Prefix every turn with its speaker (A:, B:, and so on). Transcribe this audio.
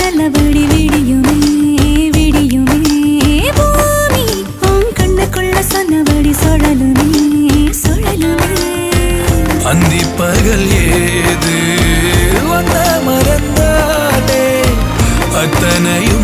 A: நல்லபடி விடியுமே விடியுமே பூமி உன் கண்ணுக்குள்ள சொன்னபடி சுழலுமே சுழலுமே
B: அந்தி பகல் ஏது வந்த மறந்தானே அத்தனையும்